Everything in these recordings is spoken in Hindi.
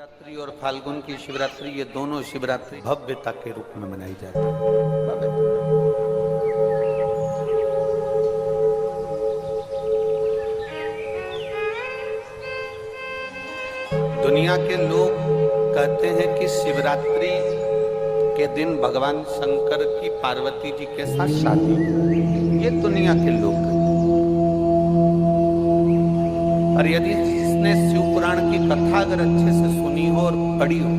शिवरात्रि और फाल्गुन की शिवरात्रि, ये दोनों शिवरात्रि भव्यता के रूप में मनाई जाती है। दुनिया के लोग कहते हैं कि शिवरात्रि के दिन भगवान शंकर की पार्वती जी के साथ शादी हुई। ये दुनिया के लोग कहते हैं। और यदि जिसने शिव पुराण की कथा अगर अच्छे से सुनी हो और पढ़ी हो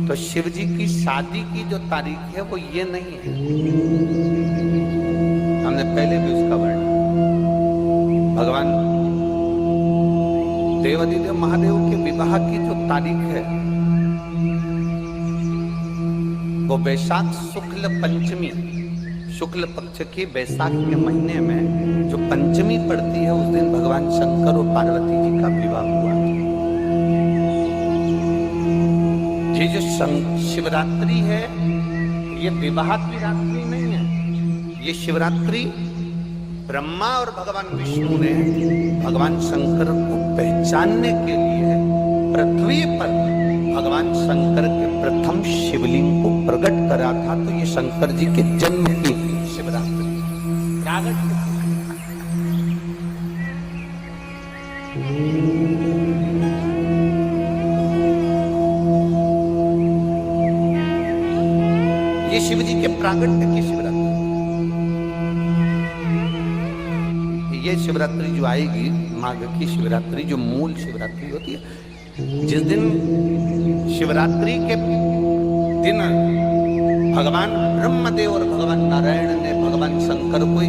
तो शिव जी की शादी की जो तारीख है वो ये नहीं है। हमने पहले भी उसका वर्णन, भगवान देवादिदेव महादेव के विवाह की जो तारीख है वो वैशाख शुक्ल पंचमी, शुक्ल पक्ष की वैशाख के महीने में जो पंचमी पड़ती है उस दिन भगवान शंकर और पार्वती जी का विवाह हुआ। ये जो शिवरात्रि है ये विवाह की रात्रि नहीं है। ये शिवरात्रि ब्रह्मा और भगवान विष्णु ने भगवान शंकर को पहचानने के लिए पृथ्वी पर भगवान शंकर के प्रथम शिवलिंग को प्रकट करा था। तो ये शंकर जी के जन्म की शिवरात्रि प्रागट्य। ये शिव जी के प्रागट्य की शिवरात्रि। ये शिवरात्रि जो आएगी माघ की शिवरात्रि, जो मूल शिवरात्रि होती है, जिस दिन शिवरात्रि के दिन भगवान ब्रह्मदेव और भगवान नारायण ने भगवान शंकर को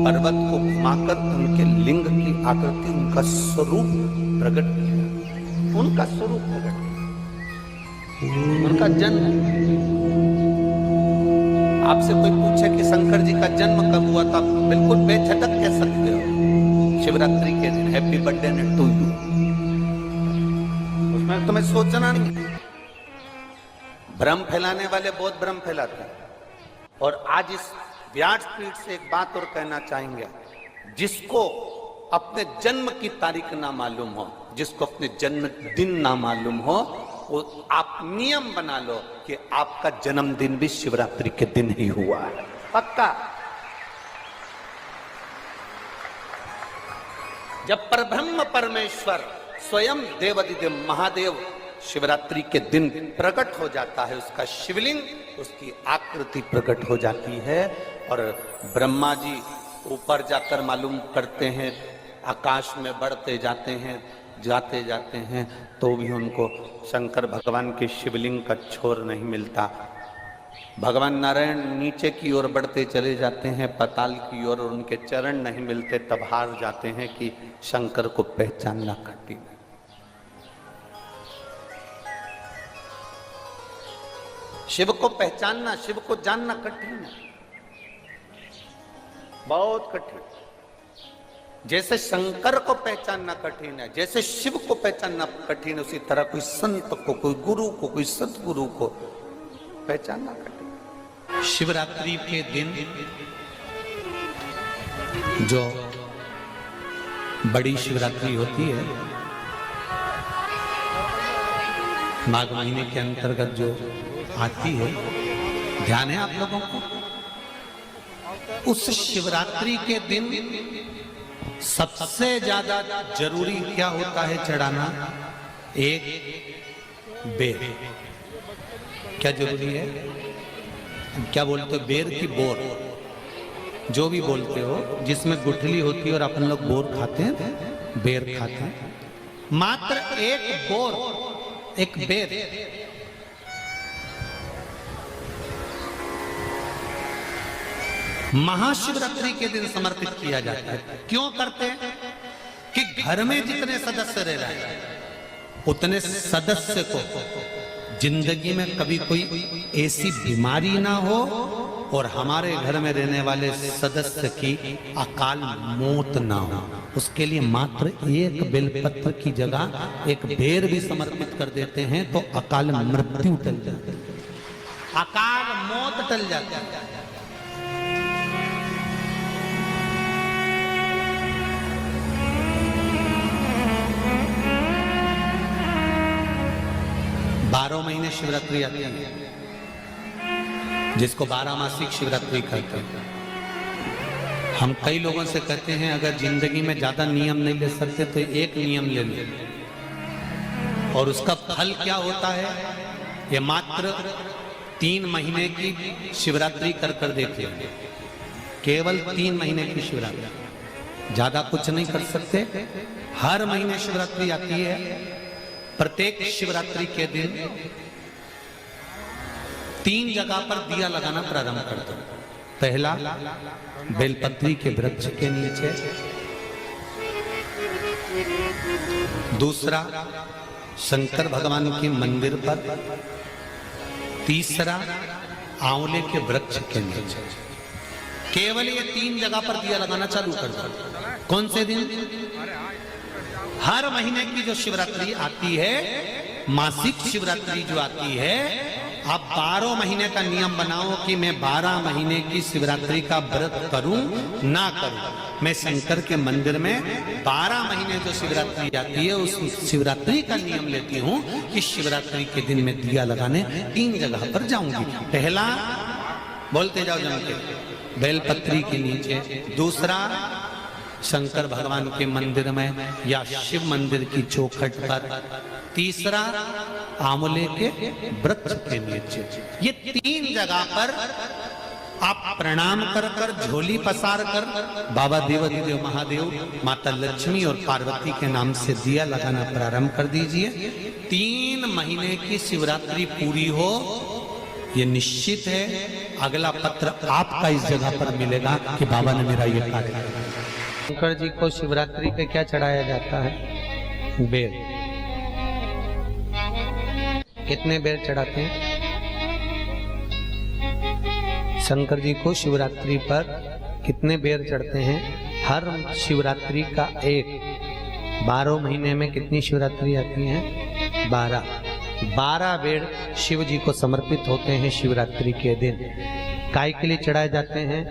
पर्वत को घुमाकर उनके लिंग की आकृति, उनका स्वरूप प्रकट किया। उनका स्वरूप प्रकट किया, उनका जन्म। आपसे कोई पूछे कि शंकर जी का जन्म कब हुआ था, बिल्कुल बेझटक कह सकते हो शिवरात्रि के दिन हैप्पी बर्थडे टू यू। उसमें तुम्हें सोचना नहीं। भ्रम फैलाने वाले बहुत भ्रम फैलाते हैं। और आज इस व्यासपीठ से एक बात और कहना चाहेंगे, जिसको अपने जन्म की तारीख ना मालूम हो, जिसको अपने जन्म दिन ना मालूम हो, वो आप नियम बना लो कि आपका जन्मदिन भी शिवरात्रि के दिन ही हुआ है, पक्का। जब परब्रह्म परमेश्वर स्वयं देवादिदेव महादेव शिवरात्रि के दिन प्रकट हो जाता है, उसका शिवलिंग, उसकी आकृति प्रकट हो जाती है। और ब्रह्मा जी ऊपर जाकर मालूम करते हैं, आकाश में बढ़ते जाते हैं, जाते जाते हैं, तो भी उनको शंकर भगवान के शिवलिंग का छोर नहीं मिलता। भगवान नारायण नीचे की ओर बढ़ते चले जाते हैं, पाताल की ओर, और उनके चरण नहीं मिलते। तब हार जाते हैं कि शंकर को पहचानना कठिन है। शिव को पहचानना, शिव को जानना कठिन है, बहुत कठिन। जैसे शंकर को पहचानना कठिन है, जैसे शिव को पहचानना कठिन है, उसी तरह कोई संत को, कोई गुरु को, कोई सतगुरु को पहचानना कठिन। शिवरात्रि के दिन जो बड़ी शिवरात्रि होती है, माघ महीने के अंतर्गत जो आती है, ध्यान है आप लोगों को? उस शिवरात्रि के दिन सबसे ज्यादा जरूरी क्या होता है चढ़ाना? एक बेर। क्या जरूरी है? क्या बोलते हो? बेर की बोर, जो भी बोलते हो, जिसमें गुठली होती है और अपन लोग बोर खाते हैं, बेर खाते हैं। मात्र एक बोर, एक बेर महाशिवरात्रि के दिन समर्पित किया जाता है। क्यों करते हैं? कि घर में जितने सदस्य रह रहे हैं उतने सदस्य को जिंदगी में कभी कोई ऐसी बीमारी ना हो और हमारे घर में रहने वाले सदस्य की अकाल मौत ना हो, उसके लिए मात्र एक बेलपत्र की जगह एक बेर भी समर्पित कर देते हैं तो अकाल मृत्यु टल जाती है, अकाल मौत टल जाती है। 12 महीने शिवरात्रि आती है, जिसको 12 मासिक शिवरात्रि कहते हैं। हम कई लोगों से कहते हैं अगर जिंदगी में ज्यादा नियम नहीं ले सकते तो एक नियम ले लो, और उसका फल क्या होता है ये मात्र 3 महीने की शिवरात्रि कर कर देखिए। केवल 3 महीने की शिवरात्रि, ज्यादा कुछ नहीं कर सकते। हर महीने शिवरात्रि आती है। प्रत्येक शिवरात्रि के दिन 3 जगह पर दिया लगाना प्रारंभ कर दो। पहला बेलपत्री के वृक्ष के नीचे, दूसरा शंकर भगवान के मंदिर पर, तीसरा आंवले के वृक्ष के नीचे। केवल ये 3 जगह पर दिया लगाना चालू कर दो। कौन से दिन? हर महीने की जो शिवरात्रि आती है, मासिक शिवरात्रि जो आती है, आप 12 महीने का नियम बनाओ कि मैं 12 महीने की शिवरात्रि का व्रत करूं ना करूं। मैं शंकर के मंदिर में 12 महीने जो शिवरात्रि आती है उस शिवरात्रि का नियम लेती हूं कि शिवरात्रि के दिन मैं दिया लगाने 3 जगह पर जाऊंगी। पहला, बोलते जाओ जम के, बेलपत्री के नीचे। दूसरा, शंकर भगवान के मंदिर में या शिव मंदिर की चौखट पर। तीसरा, आंवले के वृक्ष के नीचे। ये 3 जगह पर आप प्रणाम कर कर, झोली पसार कर बाबा देवाधिदेव महादेव, माता लक्ष्मी और पार्वती के नाम से दिया लगाना प्रारंभ कर दीजिए। 3 महीने की शिवरात्रि पूरी हो, ये निश्चित है अगला पत्र आपका इस जगह पर मिलेगा कि बाबा ने मेरा ये कार्य किया। शंकर जी को शिवरात्रि पे क्या चढ़ाया जाता है? बेर। कितने बेर चढ़ाते हैं? शंकर जी को शिवरात्रि पर कितने बेर चढ़ते हैं? हर शिवरात्रि का एक। 12 महीने में कितनी शिवरात्रि आती हैं? 12 बेर शिव जी को समर्पित होते हैं शिवरात्रि के दिन। काय के लिए चढ़ाए जाते हैं?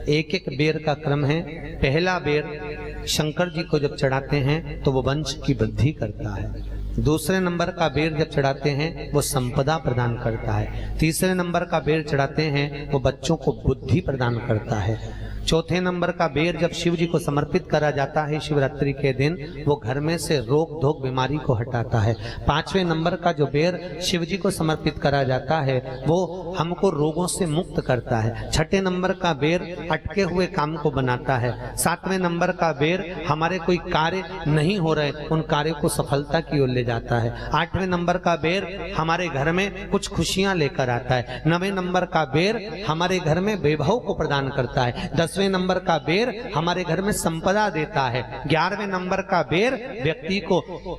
एक एक बेर का क्रम है। पहला बेर शंकर जी को जब चढ़ाते हैं तो वो वंश की वृद्धि करता है। दूसरे नंबर का बेर जब चढ़ाते हैं वो संपदा प्रदान करता है। तीसरे नंबर का बेर चढ़ाते हैं वो बच्चों को बुद्धि प्रदान करता है। चौथे नंबर का बेर जब शिव जी को समर्पित करा जाता है शिवरात्रि के दिन, वो घर में से रोग धोक बीमारी को हटाता है। 5वें नंबर का जो बेर शिव जी को समर्पित करा जाता है वो हमको रोगों से मुक्त करता है। 6ठे नंबर का बेर अटके हुए काम को बनाता है। 7वें नंबर का बेर हमारे कोई कार्य नहीं हो रहे उन कार्यों को सफलता की ओर ले जाता है। 8वें नंबर का बेर हमारे घर में कुछ खुशियां लेकर आता है। 9वें नंबर का बेर हमारे घर में वैभव को प्रदान करता है। 10वें नंबर का बेर हमारे घर में संपदा देता है। 11वें नंबर का बेर व्यक्ति को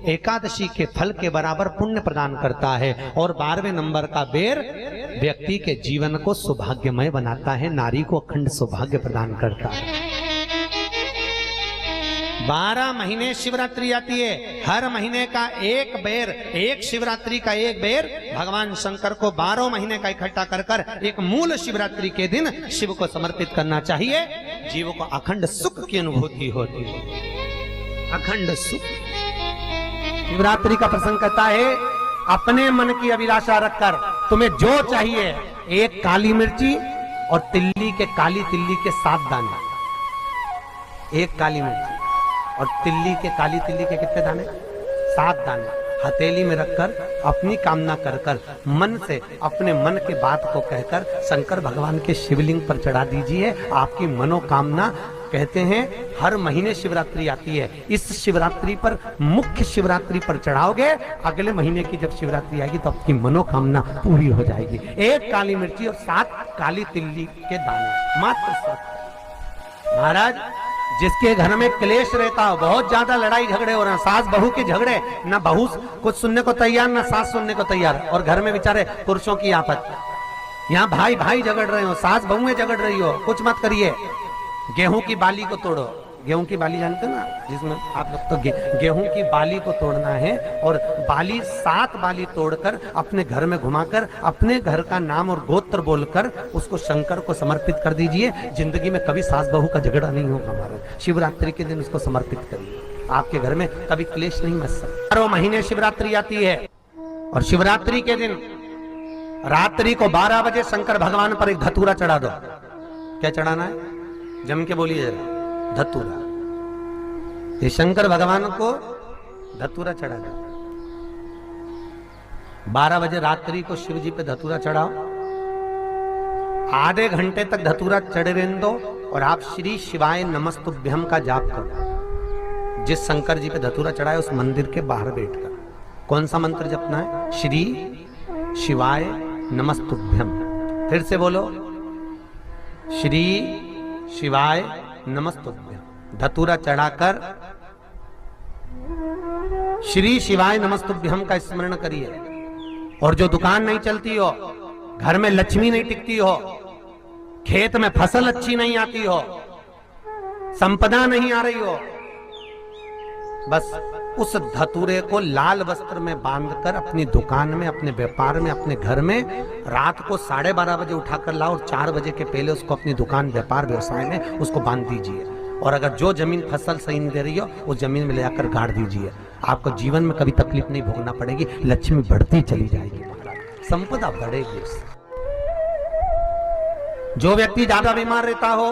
एकादशी के फल के बराबर पुण्य प्रदान करता है। और 12वें नंबर का बेर व्यक्ति के जीवन को सौभाग्यमय बनाता है, नारी को अखंड सौभाग्य प्रदान करता है। 12 महीने शिवरात्रि आती है। हर महीने का एक बेर, एक शिवरात्रि का एक बेर भगवान शंकर को 12 महीने का इकट्ठा कर कर एक मूल शिवरात्रि के दिन शिव को समर्पित करना चाहिए। जीव को अखंड सुख की अनुभूति होती है, अखंड सुख। शिवरात्रि का प्रसंग कहता है अपने मन की अभिलाषा रखकर तुम्हें जो चाहिए, एक काली मिर्ची और काली तिल्ली के 7 दाने। एक काली मिर्ची और काली तिल्ली के कितने दाने? 7 दाने हथेली में रखकर अपनी कामना कर कर मन से अपने मन के बात को कहकर शंकर भगवान के शिवलिंग पर चढ़ा दीजिए। आपकी मनोकामना, कहते हैं हर महीने शिवरात्रि आती है, इस शिवरात्रि पर, मुख्य शिवरात्रि पर चढ़ाओगे, अगले महीने की जब शिवरात्रि आएगी तो आपकी मनोकामना पूरी हो जाएगी। 1 काली मिर्ची और 7 काली तिल्ली के दाने, मात्र 7। महाराज, जिसके घर में क्लेश रहता हो, बहुत ज्यादा लड़ाई झगड़े हो रहे हैं, सास बहू के झगड़े, ना बहू कुछ सुनने को तैयार ना सास सुनने को तैयार, और घर में बेचारे पुरुषों की आफत। यहाँ भाई भाई झगड़ रहे हो, सास बहुएं झगड़ रही हो, कुछ मत करिए। गेहूं की बाली को तोड़ो। गेहूं की बाली जानते ना, जिसमें आप लोग तो गेहूं की बाली को तोड़ना है, और बाली 7 बाली तोड़कर अपने घर में घुमाकर अपने घर का नाम और गोत्र बोलकर उसको शंकर को समर्पित कर दीजिए। जिंदगी में कभी सास बहू का झगड़ा नहीं होगा हमारा। शिवरात्रि के दिन उसको समर्पित करिए, आपके घर में कभी क्लेश नहीं मच सकता। 12 महीने शिवरात्रि आती है। और शिवरात्रि के दिन रात्रि को 12 बजे शंकर भगवान पर एक धतूरा चढ़ा दो। क्या चढ़ाना है? जम के बोलिए जरा। धतूरा। ये शंकर भगवान को धतूरा चढ़ा दो। 12 बजे रात्रि को शिव जी पे धतूरा चढ़ाओ। आधे घंटे तक धतूरा चढ़े रहने दो और आप श्री शिवाय नमस्तुभ्यम का जाप करो। जिस शंकर जी पे धतूरा चढ़ाए उस मंदिर के बाहर बैठकर कौन सा मंत्र जपना है? श्री शिवाय नमस्तुभ्यम। फिर से बोलो, श्री शिवाय नमस्तुभ्यम। धतूरा चढ़ाकर श्री शिवाय नमस्तुभ्यम का स्मरण करिए। और जो दुकान नहीं चलती हो, घर में लक्ष्मी नहीं टिकती हो, खेत में फसल अच्छी नहीं आती हो, संपदा नहीं आ रही हो, बस उस धतूरे को लाल वस्त्र में बांधकर अपनी दुकान में, अपने व्यापार में, अपने घर में रात को 12:30 बजे उठाकर लाओ और 4 बजे के पहले उसको अपनी दुकान, व्यापार, व्यवसाय में उसको बांध दीजिए। और अगर जो जमीन फसल सही नहीं दे रही हो उस जमीन में ले जाकर गाड़ दीजिए। आपको जीवन में कभी तकलीफ नहीं भोगना पड़ेगी, लक्ष्मी बढ़ती चली जाएगी, संपदा बढ़ेगी। जो व्यक्ति ज्यादा बीमार रहता हो,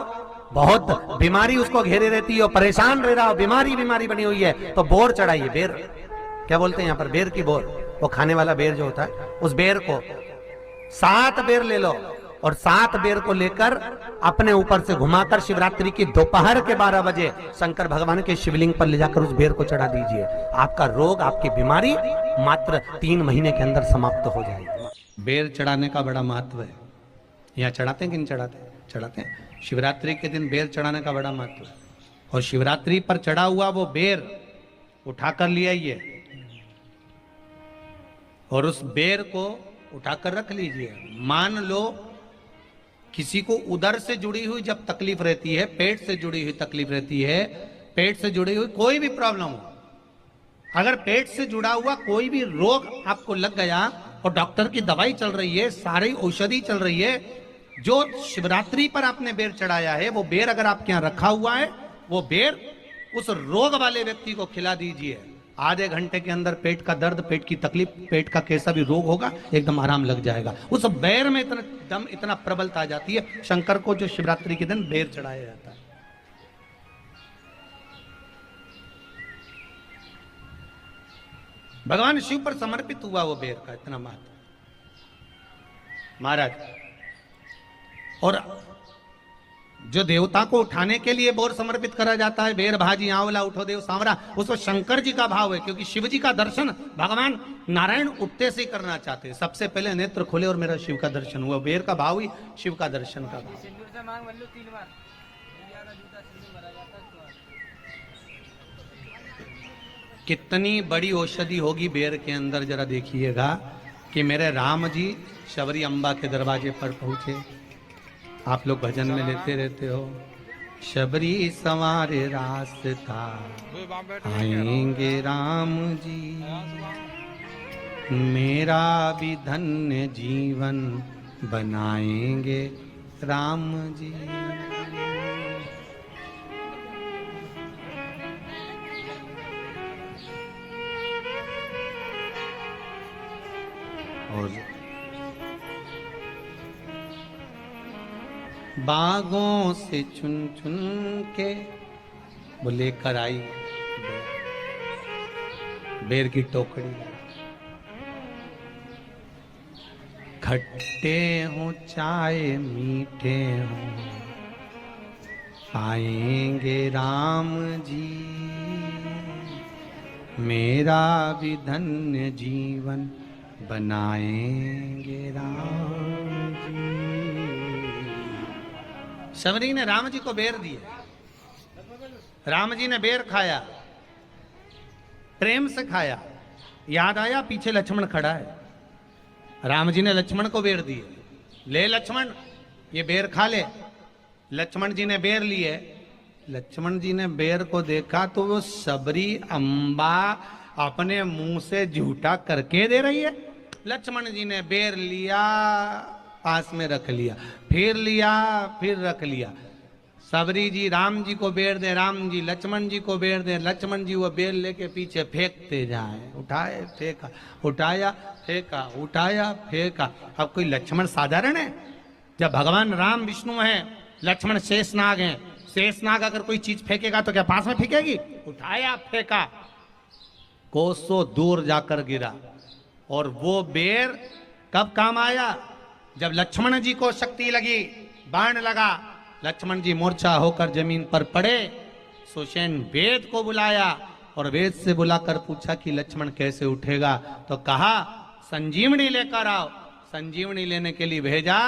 बहुत बीमारी उसको घेरे रहती हो, परेशान रह रहा हो, बीमारी बनी हुई है, तो बोर चढ़ाइए। बेर, क्या बोलते हैं यहाँ पर? बेर की बोर, वो खाने वाला बेर जो होता है, उस बेर को 7 बेर ले लो और 7 बेर को लेकर अपने ऊपर से घुमाकर शिवरात्रि की दोपहर के 12 बजे शंकर भगवान के शिवलिंग पर ले जाकर उस बेर को चढ़ा दीजिए। आपका रोग, आपकी बीमारी मात्र 3 महीने के अंदर समाप्त हो जाएगी। बेर चढ़ाने का बड़ा महत्व है। यहाँ चढ़ाते हैं कि नहीं चढ़ाते? चढ़ाते हैं। शिवरात्रि के दिन बेर चढ़ाने का बड़ा महत्व है। और शिवरात्रि पर चढ़ा हुआ वो बेर उठाकर ले आइए और उस बेर को उठाकर रख लीजिए। मान लो किसी को उदर से जुड़ी हुई जब तकलीफ रहती है, पेट से जुड़ी हुई तकलीफ रहती है, पेट से जुड़ी हुई कोई भी प्रॉब्लम हो, अगर पेट से जुड़ा हुआ कोई भी रोग आपको लग गया और डॉक्टर की दवाई चल रही है, सारी औषधि चल रही है, जो शिवरात्रि पर आपने बेर चढ़ाया है वो बेर अगर आपके यहाँ रखा हुआ है, वो बेर उस रोग वाले व्यक्ति को खिला दीजिए। आधे घंटे के अंदर पेट का दर्द, पेट की तकलीफ, पेट का कैसा भी रोग होगा, एकदम आराम लग जाएगा। उस बेर में इतना दम, इतना प्रबलता आ जाती है शंकर को, जो शिवरात्रि के दिन बेर चढ़ाया जाता है। भगवान शिव पर समर्पित हुआ वो बेर का इतना महत्व महाराज। और जो देवता को उठाने के लिए बोर समर्पित करा जाता है, बेर भाजी आंवला उठो देव सांवरा, उसमें शंकर जी का भाव है, क्योंकि शिव जी का दर्शन भगवान नारायण उठते से करना चाहते हैं। सबसे पहले नेत्र खोले और मेरा शिव का दर्शन हुआ। बेर का भाव ही शिव का दर्शन का भाव। कितनी बड़ी औषधि होगी बेर के अंदर, जरा देखिएगा कि मेरे राम जी शबरी अम्बा के दरवाजे पर पहुंचे। आप लोग भजन में लेते रहते हो, शबरी सवारे रास्ता आएंगे राम जी, मेरा भी धन्य जीवन बनाएंगे राम जी। और बागों से चुन चुन के वो लेकर आई बेर की टोकरी। खट्टे हो चाहे मीठे हो आएंगे राम जी, मेरा भी धन्य जीवन बनाएंगे राम जी। शबरी ने राम जी को बेर दिए, राम जी ने बेर खाया, प्रेम से खाया। याद आया पीछे लक्ष्मण खड़ा है, राम जी ने लक्ष्मण को बेर दिए, ले लक्ष्मण ये बेर खा ले। लक्ष्मण जी ने बेर लिए, लक्ष्मण जी ने बेर को देखा तो वो शबरी अम्बा अपने मुंह से झूठा करके दे रही है। लक्ष्मण जी ने बेर लिया, पास में रख लिया, फिर लिया, फिर रख लिया। सबरी जी राम जी को बेर दे, राम जी लक्ष्मण जी को बेर दे, लक्ष्मण जी वो बेर लेके पीछे फेंकते जाए, उठाए फेंका, उठाया फेंका, उठाया फेंका। अब कोई लक्ष्मण साधारण है? जब भगवान राम विष्णु हैं, लक्ष्मण शेषनाग हैं, शेषनाग अगर कोई चीज फेंकेगा तो क्या पास में फेंकेगी? उठाया फेंका, कोसों दूर जाकर गिरा। और वो बेर कब काम आया? जब लक्ष्मण जी को शक्ति लगी, बाण लगा, लक्ष्मण जी मूर्छा होकर जमीन पर पड़े, सुषेण वेद को बुलाया और वेद से बुलाकर पूछा कि लक्ष्मण कैसे उठेगा? तो कहा संजीवनी लेकर आओ। संजीवनी लेने के लिए भेजा।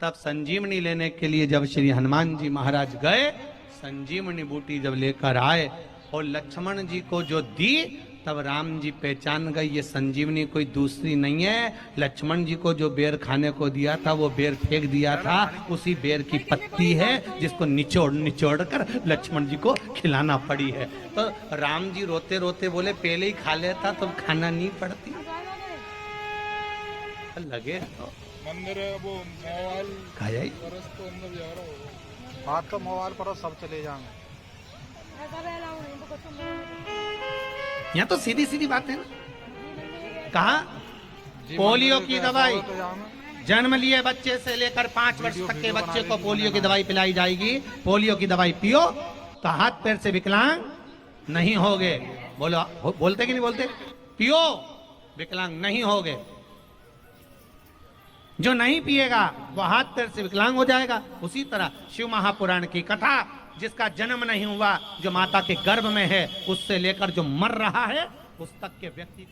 तब संजीवनी लेने के लिए जब श्री हनुमान जी महाराज गए, संजीवनी बूटी जब लेकर आए और लक्ष्मण जी को जो दी, तब राम जी पहचान गए ये संजीवनी कोई दूसरी नहीं है। लक्ष्मण जी को जो बेर खाने को दिया था, वो बेर फेंक दिया था, उसी बेर की पत्ती है जिसको निचोड़ निचोड़ कर लक्ष्मण जी को खिलाना पड़ी है। तो राम जी रोते रोते बोले पहले ही खा लेता तो खाना नहीं पड़ती। लगे तो मंदिर वो मोबाइल खाया ही। परस तो अंदर जा रहा होगा। हाथ तो मोबाइल पर सब चले जाएंगे। यहाँ तो सीधी सीधी बात है ना। कहा पोलियो की दवाई, जन्म लिए बच्चे से लेकर 5 वर्ष तक के बच्चे को पोलियो की दवाई पिलाई जाएगी। पोलियो की दवाई पियो तो हाथ पैर से विकलांग नहीं होगे। बोलो, बोलते कि नहीं बोलते? पियो विकलांग नहीं होगे। जो नहीं पिएगा वो हाथ पैर से विकलांग हो जाएगा। उसी तरह शिव महापुराण की कथा, जिसका जन्म नहीं हुआ, जो माता के गर्भ में है, उससे लेकर जो मर रहा है, उस तक के व्यक्ति